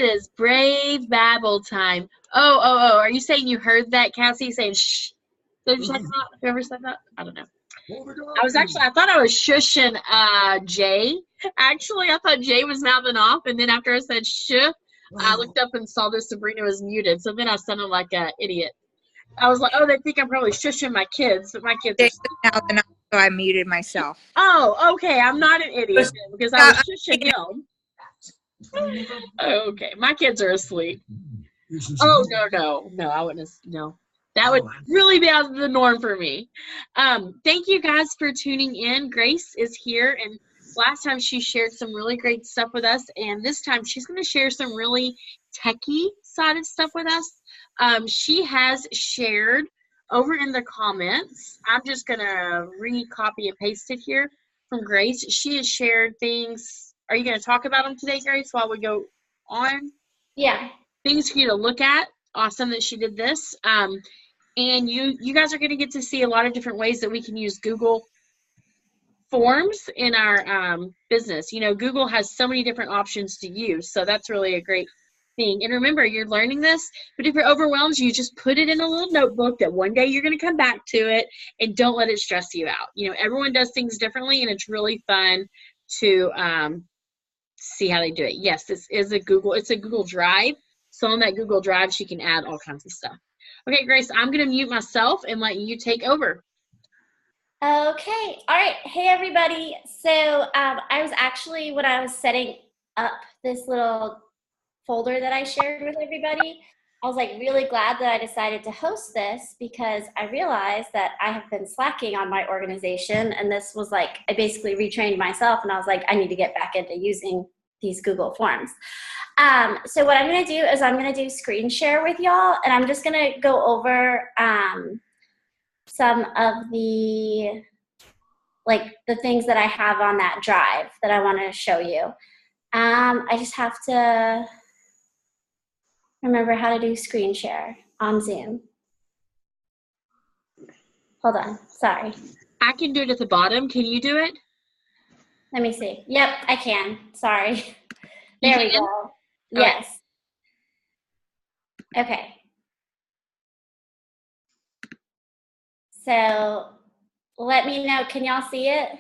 It is Brave Babble time. Oh. Are you saying you heard that, Cassie, saying shh? Did you say that? Whoever said that? I don't know. I thought I was shushing Jay. Actually, I thought Jay was mouthing off, and then after I said shh, I looked up and saw that Sabrina was muted, so then I sounded like an idiot. I was like, oh, they think I'm probably shushing my kids, but my kids are mouthing off, so I muted myself. Oh, okay, I'm not an idiot then, because I was shushing him. Okay, my kids are asleep. Oh, no, I wouldn't have, no. That would really be out of the norm for me. Thank you guys for tuning in. Grace is here, and last time she shared some really great stuff with us, and this time she's going to share some really techie-sided stuff with us. She has shared over in the comments. I'm just going to re-copy and paste it here from Grace. She has shared things. Are you going to talk about them today, Grace, while we go on? Yeah. Things for you to look at. Awesome that she did this. And you guys are going to get to see a lot of different ways that we can use Google Forms in our business. You know, Google has so many different options to use, so that's really a great thing. And remember, you're learning this, but if you're overwhelmed, you just put it in a little notebook that one day you're going to come back to it, and don't let it stress you out. You know, everyone does things differently, and it's really fun to see how they do it. Yes, this is it's a Google Drive. So on that Google Drive, she can add all kinds of stuff. Okay, Grace, I'm going to mute myself and let you take over. Okay. All right. Hey, everybody. So I was actually, when I was setting up this little folder that I shared with everybody, I was like really glad that I decided to host this, because I realized that I have been slacking on my organization, and this was like, I basically retrained myself, and I was like, I need to get back into using these Google Forms. So what I'm going to do is I'm going to do screen share with y'all, and I'm just going to go over some of the things that I have on that drive that I want to show you. I just have to remember how to do screen share on Zoom. Hold on, sorry. I can do it at the bottom. Can you do it? Let me see. Yep, I can. Sorry. There we go. Yes. Okay. So let me know. Can y'all see it?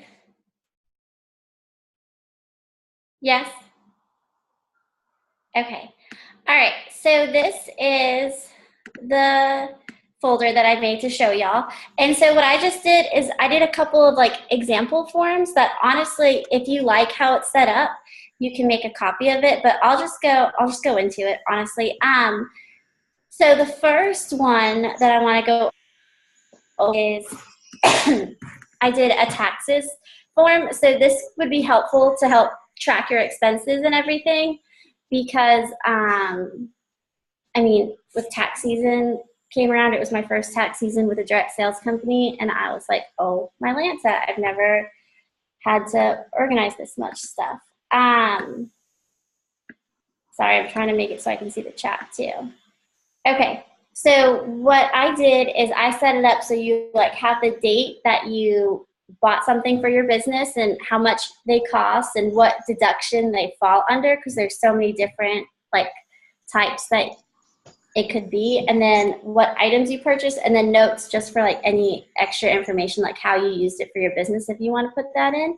Yes? Okay. All right. So this is the folder that I made to show y'all. And so what I just did is I did a couple of like example forms that honestly, if you like how it's set up, you can make a copy of it, but I'll just go into it, honestly. So the first one that I want to go over is I did a taxes form. So this would be helpful to help track your expenses and everything, because I mean, with tax season came around, it was my first tax season with a direct sales company, and I was like, oh my Lanta, I've never had to organize this much stuff. Sorry, I'm trying to make it so I can see the chat too. Okay, so what I did is I set it up so you like have the date that you bought something for your business and how much they cost and what deduction they fall under, because there's so many different like types that it could be, and then what items you purchase, and then notes just for like any extra information like how you used it for your business if you want to put that in.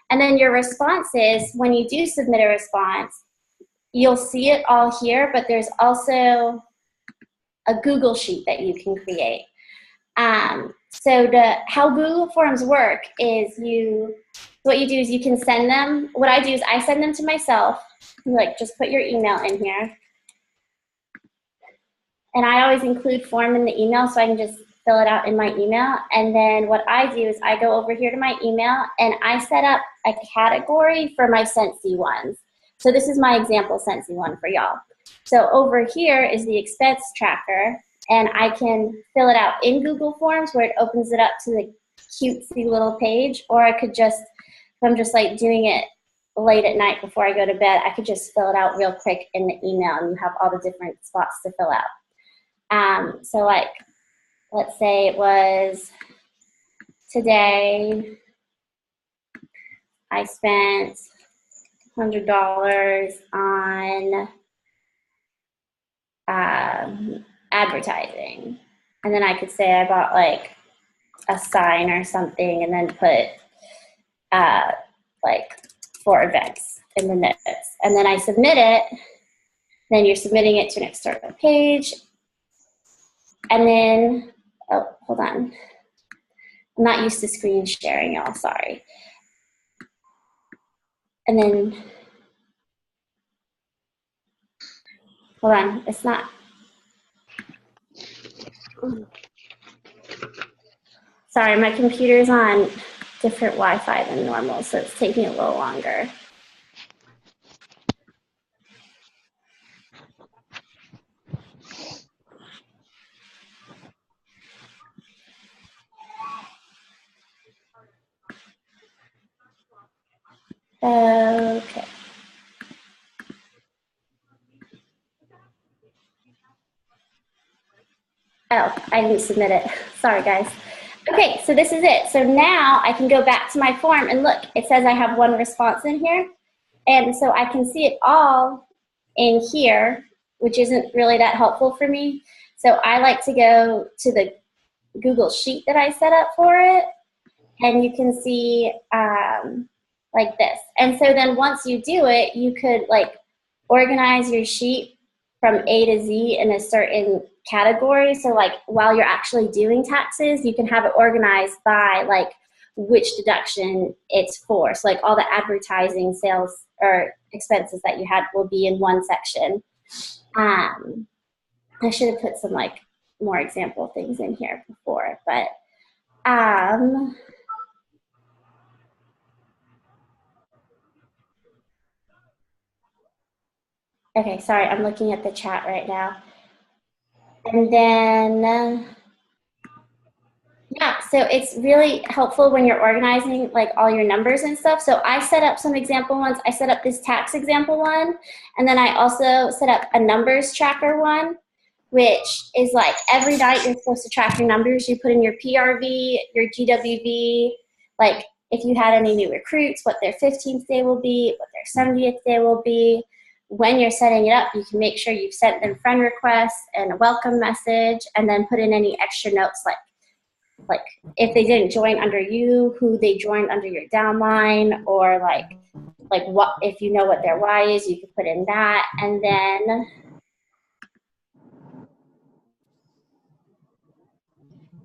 And then your responses, when you do submit a response, you'll see it all here, but there's also a Google sheet that you can create. So how Google Forms work is what you do is you can send them. What I do is I send them to myself. Like, just put your email in here. And I always include form in the email so I can just fill it out in my email. And then what I do is I go over here to my email and I set up a category for my Scentsy ones. So this is my example Scentsy one for y'all. So over here is the expense tracker, and I can fill it out in Google Forms where it opens it up to the cutesy little page, or I could just, if I'm just like doing it late at night before I go to bed, I could just fill it out real quick in the email, and you have all the different spots to fill out. So like, let's say it was today, I spent $100 on advertising. And then I could say I bought like a sign or something and then put like 4 events in the notes. And then I submit it. Then you're submitting it to an external page. And then, oh, hold on. I'm not used to screen sharing, y'all, sorry. And then, hold on, it's not. Sorry, my computer's on different Wi-Fi than normal, so it's taking a little longer. Okay. Oh, I didn't submit it. Sorry, guys. Okay, so this is it. So now I can go back to my form and look, it says I have 1 response in here. And so I can see it all in here, which isn't really that helpful for me. So I like to go to the Google Sheet that I set up for it. And you can see like this. And so then once you do it, you could like organize your sheet from A to Z in a certain category. So like while you're actually doing taxes, you can have it organized by like which deduction it's for. So like all the advertising, sales, or expenses that you had will be in one section. I should have put some like more example things in here before, but okay, sorry, I'm looking at the chat right now. And then, yeah, so it's really helpful when you're organizing like all your numbers and stuff. So I set up some example ones. I set up this tax example one, and then I also set up a numbers tracker one, which is like every night you're supposed to track your numbers. You put in your PRV, your GWV, like if you had any new recruits, what their 15th day will be, what their 70th day will be. When you're setting it up, you can make sure you've sent them friend requests and a welcome message, and then put in any extra notes like if they didn't join under you, who they joined under your downline, or like what if you know what their why is, you can put in that. And then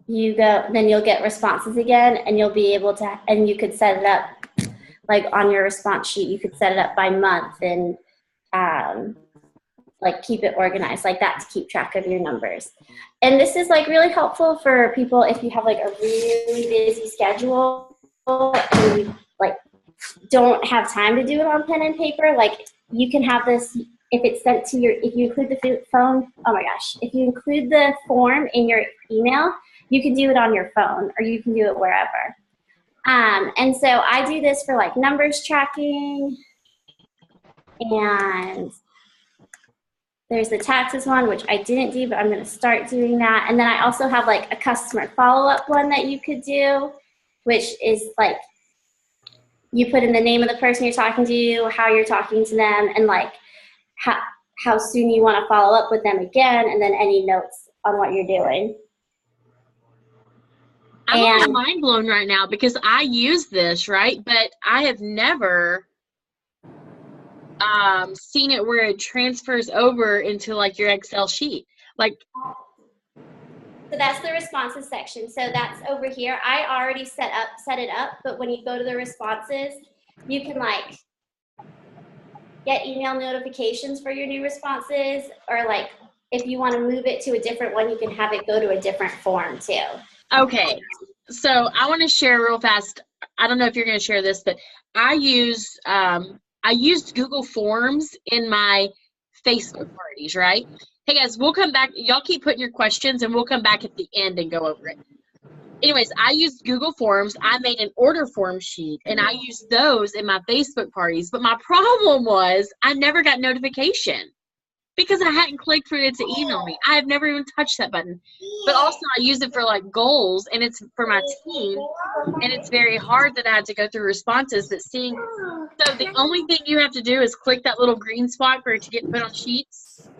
you'll get responses again, and you'll be able to, and you could set it up like on your response sheet, you could set it up by month and like keep it organized like that to keep track of your numbers. And this is like really helpful for people if you have like a really busy schedule and you like don't have time to do it on pen and paper. Like you can have this, if it's sent to your, if you include the phone, oh my gosh, if you include the form in your email, you can do it on your phone or you can do it wherever. And so I do this for like numbers tracking, and there's the taxes one, which I didn't do, but I'm going to start doing that. And then I also have like a customer follow-up one that you could do, which is like you put in the name of the person you're talking to, how you're talking to them, and like how soon you want to follow up with them again, and then any notes on what you're doing. I'm a little mind blown right now because I use this, right? But I have never seen it where it transfers over into like your Excel sheet. Like, so that's the responses section. So that's over here. I already set it up, but when you go to the responses, you can like get email notifications for your new responses, or like if you want to move it to a different one, you can have it go to a different form too. Okay, so I want to share real fast. I don't know if you're going to share this, but I used Google Forms in my Facebook parties, right? Hey guys, we'll come back. Y'all keep putting your questions and we'll come back at the end and go over it. Anyways, I used Google Forms. I made an order form sheet and I used those in my Facebook parties. But my problem was I never got notification because I hadn't clicked for it to email me. I have never even touched that button. But also I use it for like goals, and it's for my team. And it's very hard that I had to go through responses. But so the only thing you have to do is click that little green spot for it to get put on sheets.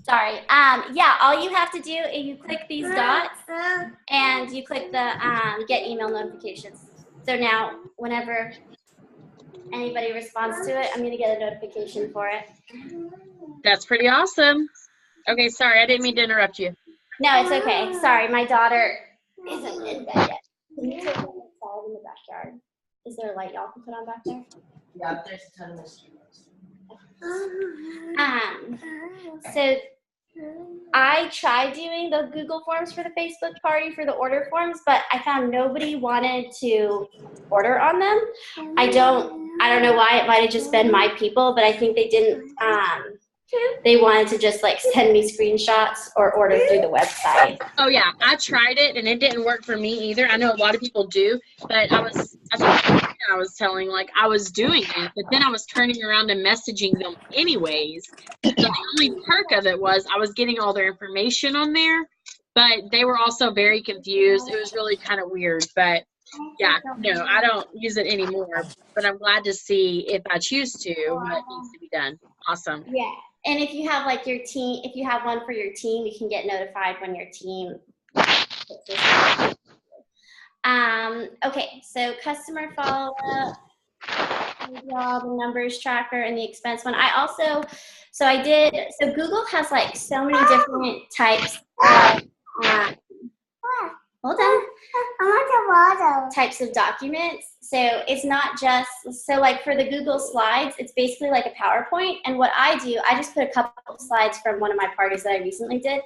Sorry. Yeah, all you have to do is you click these dots and you click the get email notifications. So now whenever anybody responds to it, I'm going to get a notification for it. That's pretty awesome. Okay, sorry, I didn't mean to interrupt you. No, it's okay. Sorry, my daughter isn't in bed yet. Can you take them outside in the backyard? Is there a light y'all can put on back there? Yeah, there's a ton of mosquitoes. So I tried doing the Google Forms for the Facebook party for the order forms, but I found nobody wanted to order on them. I don't know why. It might have just been my people, but I think they didn't. They wanted to just like send me screenshots or order through the website. Oh yeah, I tried it and it didn't work for me either. I know a lot of people do, but I was telling like I was doing it, but then I was turning around and messaging them anyways. So the only perk of it was I was getting all their information on there, but they were also very confused. It was really kind of weird, but yeah, no, I don't use it anymore, but I'm glad to see if I choose to what needs to be done. Awesome. Yeah. And if you have like your team, if you have one for your team, you can get notified when your team. Okay, so customer follow-up, the numbers tracker, and the expense one. So Google has like so many different types of, hold on. I want the water. Types of documents. So it's not just, so like for the Google Slides, it's basically like a PowerPoint. And what I do, I just put a couple of slides from one of my parties that I recently did,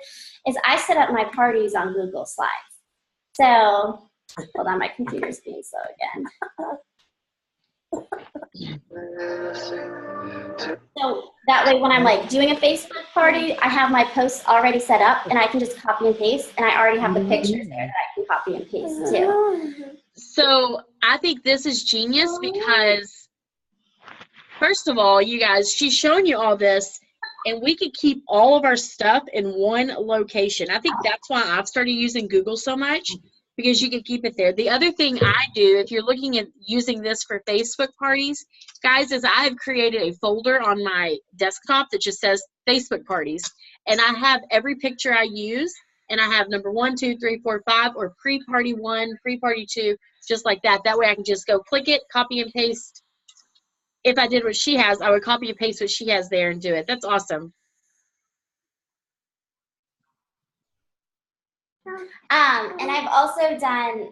is I set up my parties on Google Slides. So, hold on, my computer's being slow again. So that way when I'm like doing a Facebook party, I have my posts already set up and I can just copy and paste, and I already have the pictures there that I can copy and paste too. So I think this is genius because, first of all, you guys, she's showing you all this, and we could keep all of our stuff in one location. I think that's why I've started using Google so much, because you can keep it there. The other thing I do, if you're looking at using this for Facebook parties, guys, is I have created a folder on my desktop that just says Facebook parties. And I have every picture I use, and I have number 1, 2, 3, 4, 5, or pre-party 1, pre-party 2, just like that. That way I can just go click it, copy and paste. If I did what she has, I would copy and paste what she has there and do it. That's awesome. And I've also done,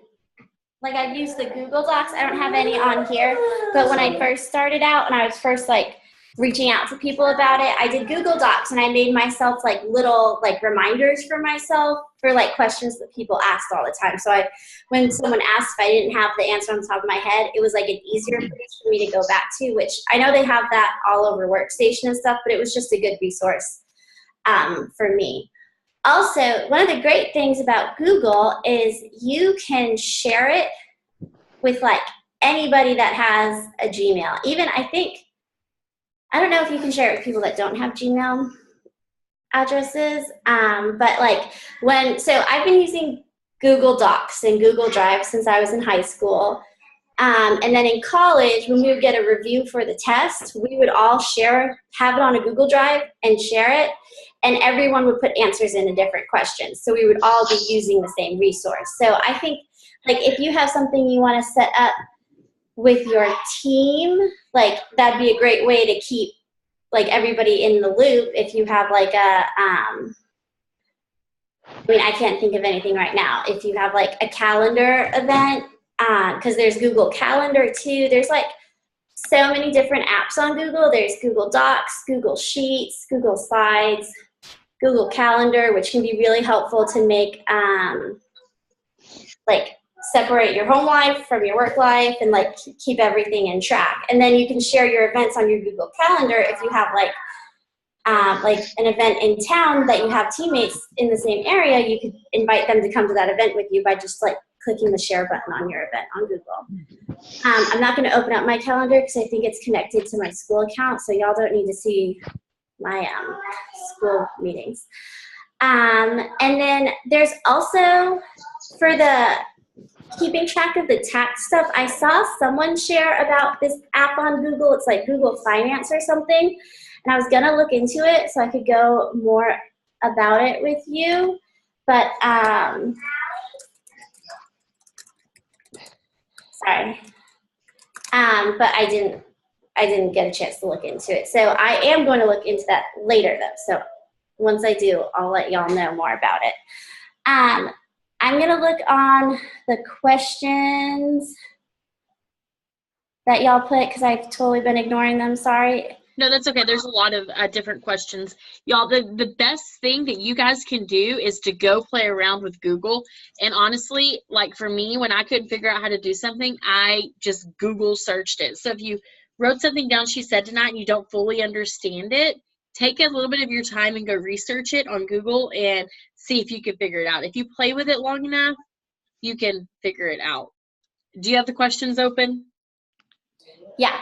like I've used the Google Docs. I don't have any on here, but when I first started out and I was first like reaching out to people about it, I did Google Docs, and I made myself like little like reminders for myself for like questions that people asked all the time. So when someone asked if I didn't have the answer on the top of my head, it was like an easier place for me to go back to, which I know they have that all over Workstation and stuff, but it was just a good resource for me. Also, one of the great things about Google is you can share it with like anybody that has a Gmail. Even I don't know if you can share it with people that don't have Gmail addresses, but like so I've been using Google Docs and Google Drive since I was in high school. And then in college, when we would get a review for the test, we would all have it on a Google Drive and share it, and everyone would put answers in different questions. So we would all be using the same resource. So I think like if you have something you want to set up with your team, like that'd be a great way to keep like everybody in the loop. If you have like I can't think of anything right now. If you have like a calendar event, because there's Google Calendar too. There's like so many different apps on Google. There's Google Docs, Google Sheets, Google Slides, Google Calendar, which can be really helpful to make like separate your home life from your work life and like keep everything in track. And then you can share your events on your Google Calendar if you have like an event in town that you have teammates in the same area. You could invite them to come to that event with you by just like clicking the share button on your event on Google. I'm not going to open up my calendar because I think it's connected to my school account, so y'all don't need to see my school meetings. And then there's also, for the keeping track of the tax stuff, I saw someone share about this app on Google. It's like Google Finance or something. And I was going to look into it so I could go more about it with you. But, sorry. But I didn't get a chance to look into it. So I am going to look into that later though. So once I do, I'll let y'all know more about it. I'm going to look on the questions that y'all put because I've totally been ignoring them. Sorry. No, that's okay. There's a lot of different questions. Y'all, the best thing that you guys can do is to go play around with Google. And honestly, like for me, when I couldn't figure out how to do something, I just Google searched it. So if you wrote something down she said tonight and you don't fully understand it, take a little bit of your time and go research it on Google and see if you can figure it out. If you play with it long enough, you can figure it out. Do you have the questions open? Yeah.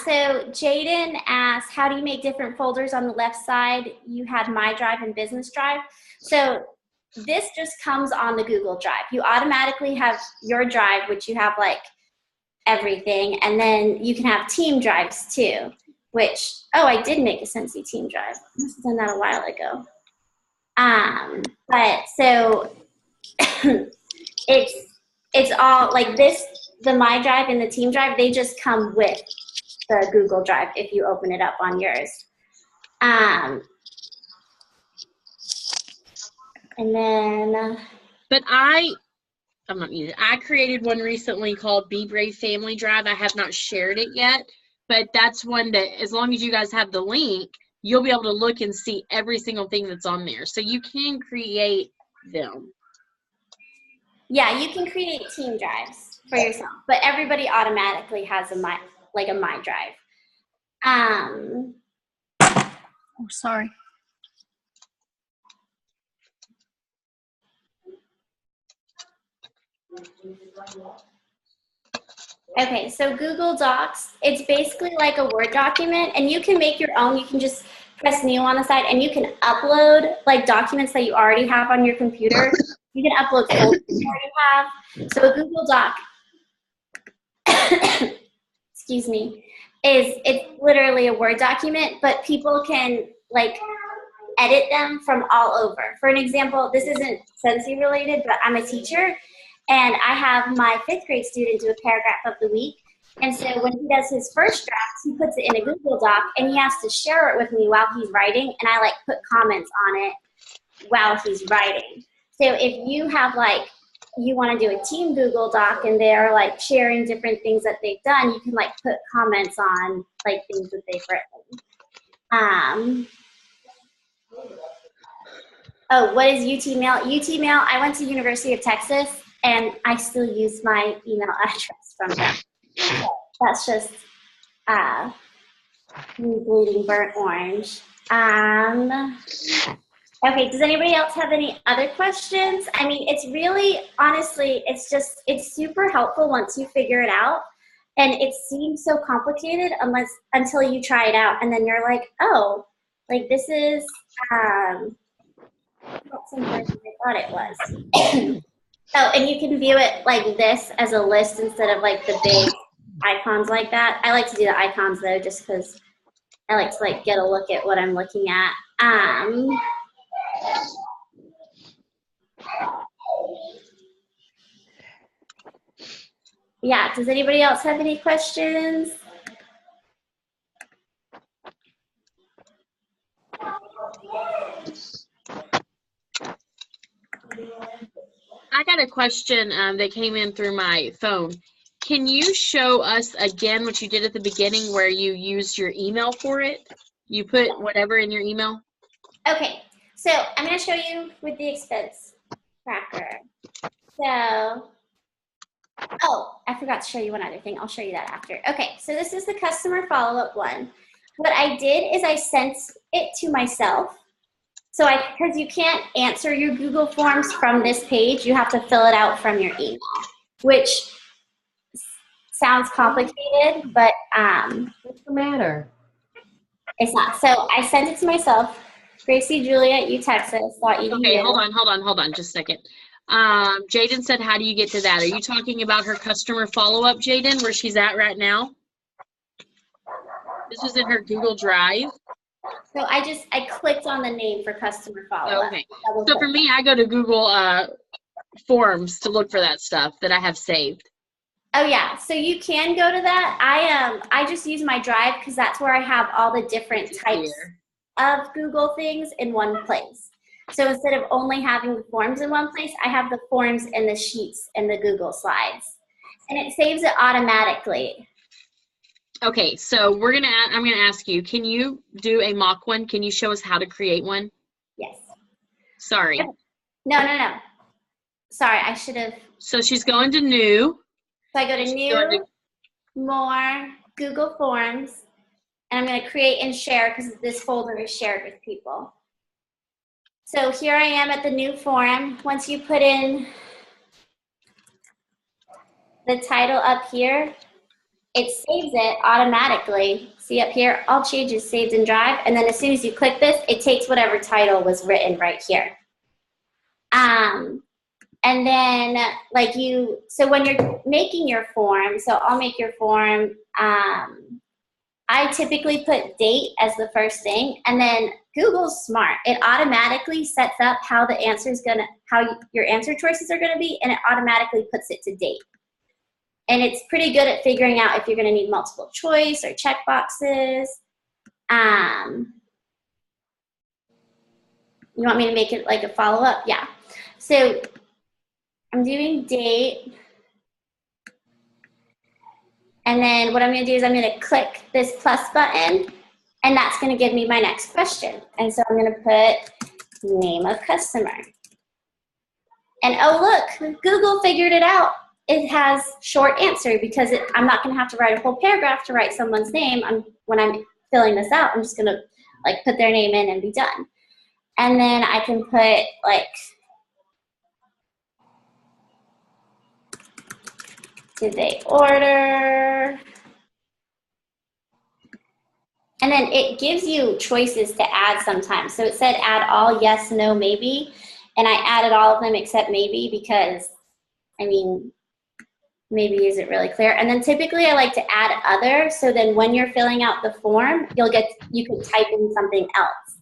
So Jaden asked, how do you make different folders on the left side? You had My Drive and Business Drive. So this just comes on the Google Drive. You automatically have your drive, which you have like everything. And then you can have team drives too, which, oh, I did make a Sensi team drive. I must have done that a while ago. But so it's all like this, the My Drive and the team drive, they just come with the Google Drive if you open it up on yours. And then But I'm not using it. I created one recently called Be Brave Family Drive. I have not shared it yet, but that's one that as long as you guys have the link, you'll be able to look and see every single thing that's on there. So you can create them. yeah, you can create team drives for yourself, but everybody automatically has a My Drive. Oh, sorry. Okay, so Google Docs, it's basically like a Word document, and you can make your own. You can just press new on the side, and you can upload like documents that you already have on your computer. You can upload folders you already have. So a Google Doc, excuse me, it's literally a Word document, but people can like edit them from all over. For an example, this isn't Sensi related, but I'm a teacher, and I have my 5th grade student do a paragraph of the week. And so when he does his first draft, he puts it in a Google Doc, and he has to share it with me while he's writing, and I like put comments on it while he's writing. So if you have like, you want to do a team Google Doc and they're like sharing different things that they've done, you can like put comments on like things that they've written. Oh, what is UTmail? UTmail, I went to University of Texas, and I still use my email address from them. So that's just me bleeding burnt orange. Okay, does anybody else have any other questions? I mean, it's really, honestly, it's super helpful once you figure it out. And it seems so complicated until you try it out. And then you're like, oh, like this is not something I thought it was. Oh, and you can view it like this as a list instead of like the big icons like that. I like to do the icons though, just because I like to like get a look at what I'm looking at. Yeah, does anybody else have any questions? I got a question that came in through my phone. Can you show us again what you did at the beginning where you used your email for it? You put whatever in your email? Okay, so I'm going to show you with the expense tracker. So, oh, I forgot to show you one other thing. I'll show you that after. Okay, so this is the customer follow-up one. What I did is I sent it to myself. So because you can't answer your Google Forms from this page, you have to fill it out from your email, which sounds complicated, but What's the matter? it's not. So I sent it to myself, GracieJulia@utexas.edu. Okay, hold on just a second. Jaden said, how do you get to that? Are you talking about her customer follow-up, Jaden, where she's at right now? This was in her Google Drive. So I clicked on the name for customer follow-up. Okay. So for me, I go to Google Forms to look for that stuff that I have saved. Oh yeah, so you can go to that. I just use my Drive because that's where I have all the different types of Google things in one place. So instead of only having the forms in one place, I have the forms and the sheets in the Google Slides, and it saves it automatically. Okay, so I'm gonna ask you, can you do a mock one? Can you show us how to create one? Yes. Sorry. No. Sorry, I should have. So she's going to new. So I go to new, more, Google Forms, and I'm going to create and share because this folder is shared with people. So here I am at the new form. Once you put in the title up here, it saves it automatically. See up here, all changes saved in Drive. And then as soon as you click this, it takes whatever title was written right here. And then so when you're making your form, so I'll make your form, I typically put date as the first thing, and then Google's smart. It automatically sets up how your answer choices are gonna be, and it automatically puts it to date. And it's pretty good at figuring out if you're gonna need multiple choice or check boxes. You want me to make it like a follow-up? Yeah. So I'm doing date. And then what I'm going to do is I'm going to click this plus button, and that's going to give me my next question. And so I'm going to put name of customer. And oh, look, Google figured it out. It has short answer because I'm not going to have to write a whole paragraph to write someone's name. When I'm filling this out, I'm just going to put their name in and be done. And then I can put did they order? And then it gives you choices to add sometimes. So it said add all, yes, no, maybe. And I added all of them except maybe because, maybe isn't really clear. And then typically I like to add other, so then when you're filling out the form, you can type in something else.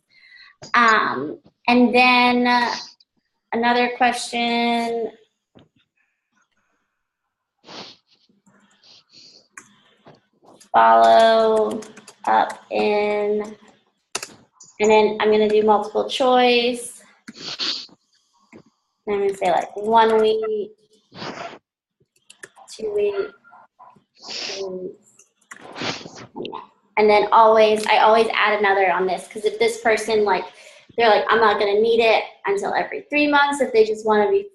And then another question. Follow up in, and then I'm going to do multiple choice. And I'm going to say 1 week, 2 weeks, 3 weeks. And then I always add another on this because if this person they're I'm not going to need it until every 3 months. If they just want to be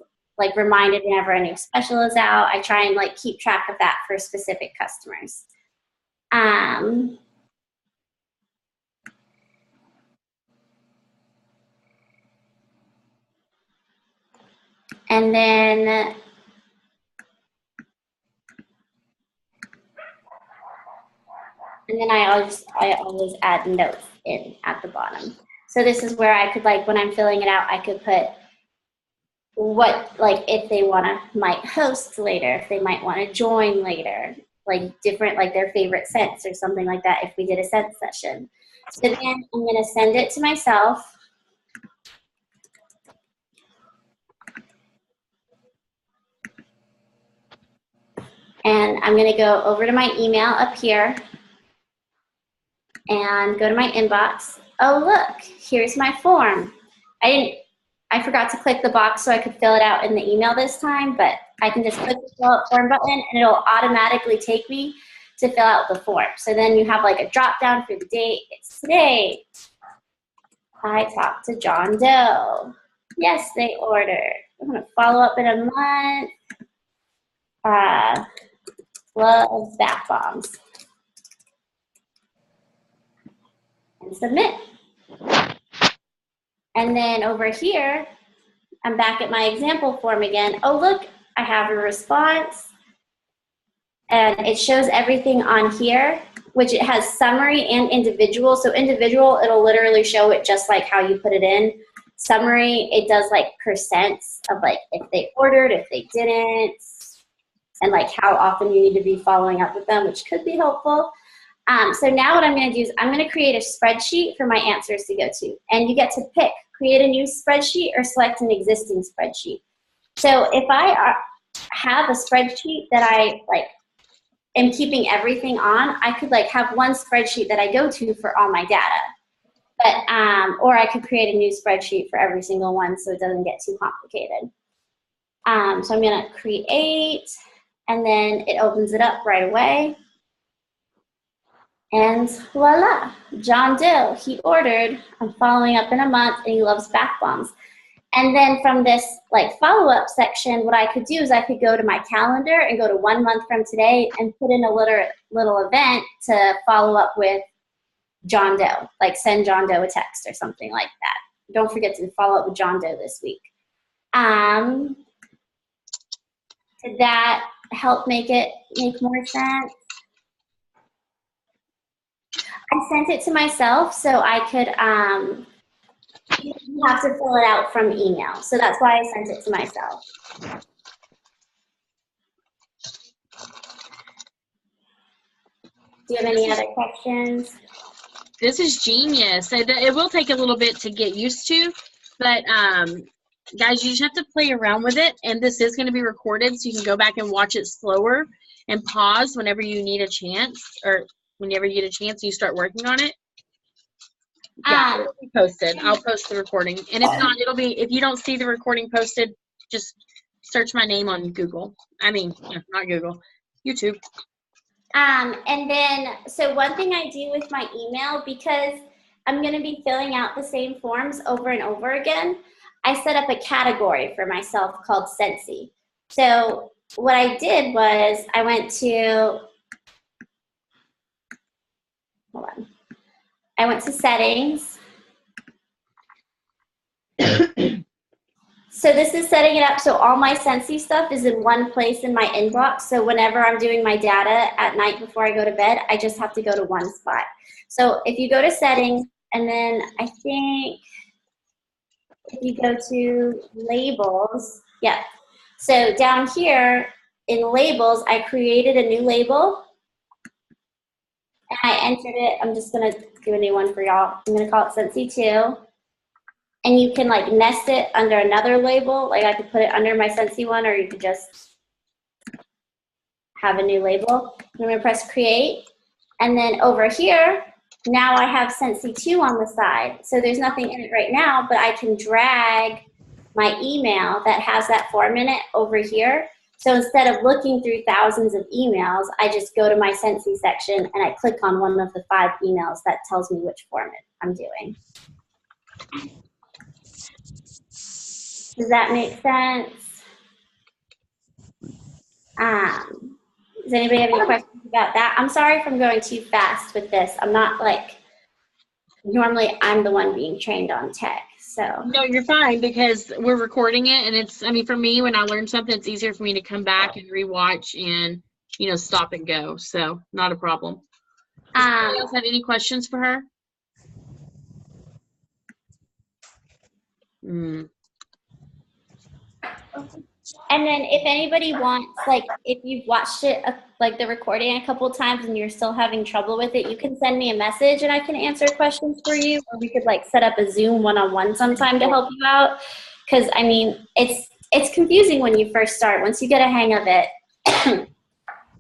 reminded whenever a new special is out, I try and keep track of that for specific customers. And then I always add notes in at the bottom. So this is where I could when I'm filling it out, I could put what if they might host later, if they might want to join later, different their favorite scents or something like that if we did a scent session. So then I'm going to send it to myself. And I'm going to go over to my email up here and go to my inbox. Oh, look, here's my form. I forgot to click the box so I could fill it out in the email this time, but I can just click the fill out form button and it'll automatically take me to fill out the form. So then you have a drop down for the date. It's today. I talked to John Doe. Yes, they ordered. I'm going to follow up in a month. Love bath bombs. And submit. And then over here, I'm back at my example form again. Oh, look, I have a response. And it shows everything on here, which it has summary and individual. So individual, it'll literally show it just like how you put it in. Summary, it does percents of if they ordered, if they didn't, and how often you need to be following up with them, which could be helpful. So now what I'm going to do is I'm going to create a spreadsheet for my answers to go to. And you get to pick, create a new spreadsheet or select an existing spreadsheet. So if I have a spreadsheet that I am keeping everything on, I could have one spreadsheet that I go to for all my data. But, or I could create a new spreadsheet for every single one so it doesn't get too complicated. So I'm going to create, and then it opens it up right away. And voila, John Doe, he ordered, I'm following up in a month, and he loves bath bombs. And then from this follow-up section, what I could do is I could go to my calendar and go to 1 month from today and put in a little event to follow up with John Doe, send John Doe a text or something like that. Don't forget to follow up with John Doe this week. Did that help make more sense? I sent it to myself so I could, you have to fill it out from email. So that's why I sent it to myself. Do you have any other questions? This is genius. It will take a little bit to get used to, but guys, you just have to play around with it, and this is going to be recorded, so you can go back and watch it slower and pause whenever you need a chance, or whenever you get a chance and you start working on it. Yeah, it'll be posted. I'll post the recording, and if not, it'll be, if you don't see the recording posted, just search my name on Google. I mean, not Google, YouTube. And then, so one thing I do with my email, because I'm going to be filling out the same forms over and over again, I set up a category for myself called Scentsy. So what I did was I went to, hold on. I went to settings. So this is setting it up so all my Scentsy stuff is in one place in my inbox. So whenever I'm doing my data at night before I go to bed, I just have to go to one spot. So if you go to settings, and then I think if you go to labels, yeah. So down here in labels, I created a new label. And I entered it. I'm just going to do a new one for y'all. I'm going to call it Scentsy 2. And you can nest it under another label. I could put it under my Scentsy one, or you could just have a new label. I'm going to press create. And then over here, now I have Scentsy 2 on the side. So there's nothing in it right now, but I can drag my email that has that form in it over here. So instead of looking through thousands of emails, I just go to my Scentsy section and I click on one of the 5 emails that tells me which form I'm doing. Does that make sense? Does anybody have any questions about that? I'm sorry if I'm going too fast with this. I'm not normally I'm the one being trained on tech, so. No, you're fine, because we're recording it, and it's, I mean, for me, when I learn something, it's easier for me to come back and rewatch and, stop and go. So not a problem. Does anybody else have any questions for her? And then if anybody wants, if you've watched it, the recording a couple times and you're still having trouble with it, you can send me a message and I can answer questions for you. Or we could set up a Zoom one-on-one sometime to help you out. Because, I mean, it's confusing when you first start. Once you get a hang of it,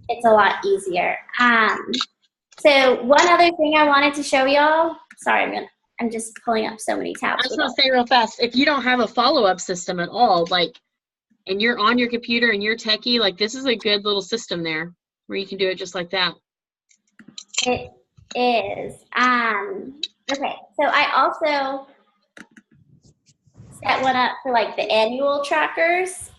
it's a lot easier. So one other thing I wanted to show y'all. Sorry, I'm just pulling up so many tabs. I just want to say real fast, if you don't have a follow-up system at all, and you're on your computer and you're techie, this is a good little system there where you can do it just like that. It is. Okay, so I also set one up for the annual trackers,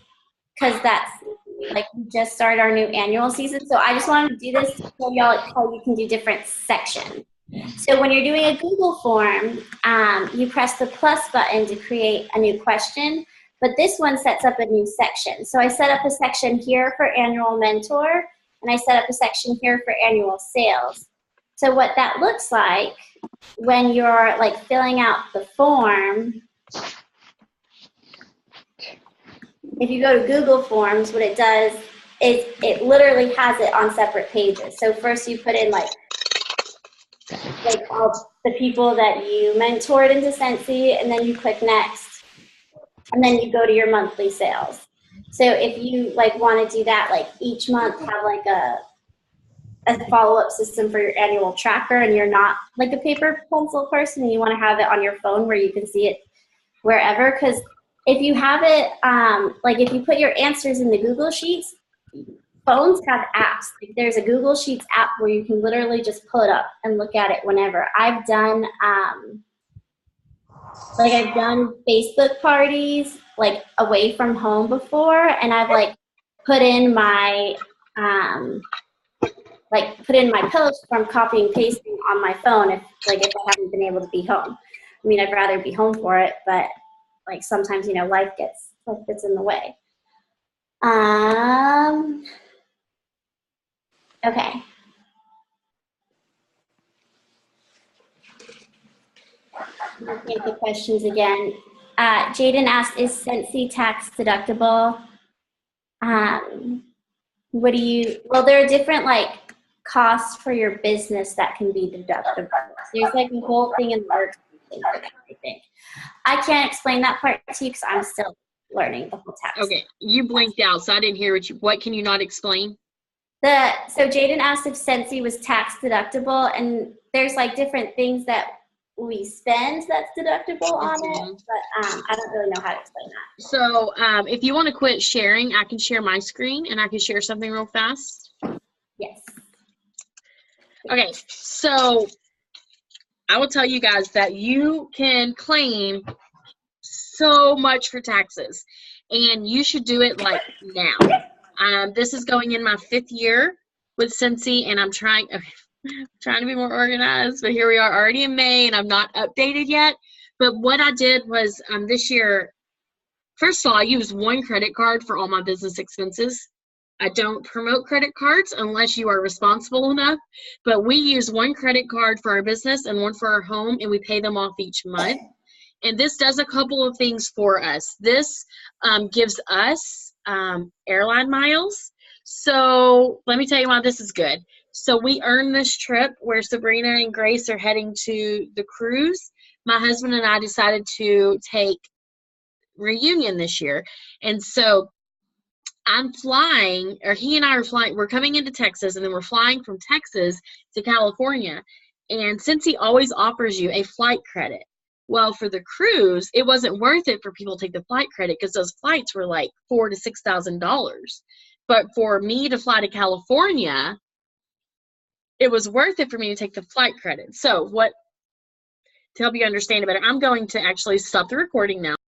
because that's we just started our new annual season. So I just wanted to do this to show y'all how you can do different sections. So when you're doing a Google form, you press the plus button to create a new question. But this one sets up a new section. So I set up a section here for annual mentor, and I set up a section here for annual sales. So what that looks like when you're filling out the form, if you go to Google Forms, what it does is it literally has it on separate pages. So first you put in like all the people that you mentored into Scentsy, and then you click next, and then you go to your monthly sales. So if you like want to do that, like each month have like a follow-up system for your annual tracker, and you're not like a paper pencil person and you want to have it on your phone where you can see it wherever, because if you have it, like if you put your answers in the Google Sheets, phones have apps. Like there's a Google Sheets app where you can literally just pull it up and look at it whenever. I've done Facebook parties like away from home before, and I've like put in my post from copy and pasting on my phone if I haven't been able to be home. I mean, I'd rather be home for it, but like sometimes, life gets in the way. Okay. Looking at the questions again. Jaden asked, is Scentsy tax deductible? Well, there are different like costs for your business that can be deductible. There's like a whole thing in the works, I think. I can't explain that part to you because I'm still learning the whole tax. Okay, you blinked out, so I didn't hear what can you not explain? So Jaden asked if Scentsy was tax deductible, and there's like different things that we spend that's deductible on it, but I don't really know how to explain that. So if you want to quit sharing, I can share my screen and I can share something real fast. Yes. Okay, so I will tell you guys that you can claim so much for taxes, and you should do it like now. This is going in my 5th year with Scentsy, and I'm trying to be more organized, but here we are already in May, and I'm not updated yet. But what I did was this year, first of all, I used one credit card for all my business expenses. I don't promote credit cards unless you are responsible enough, but we use one credit card for our business and one for our home, and we pay them off each month. And this does a couple of things for us. This gives us airline miles. So let me tell you why this is good. So we earned this trip where Sabrina and Grace are heading to the cruise. My husband and I decided to take Reunion this year. And so I'm flying, or he and I are flying. We're coming into Texas, and then we're flying from Texas to California. And Scentsy always offers you a flight credit. Well, for the cruise, it wasn't worth it for people to take the flight credit because those flights were like $4,000 to $6,000. But for me to fly to California, it was worth it for me to take the flight credit. So to help you understand it better, I'm going to actually stop the recording now.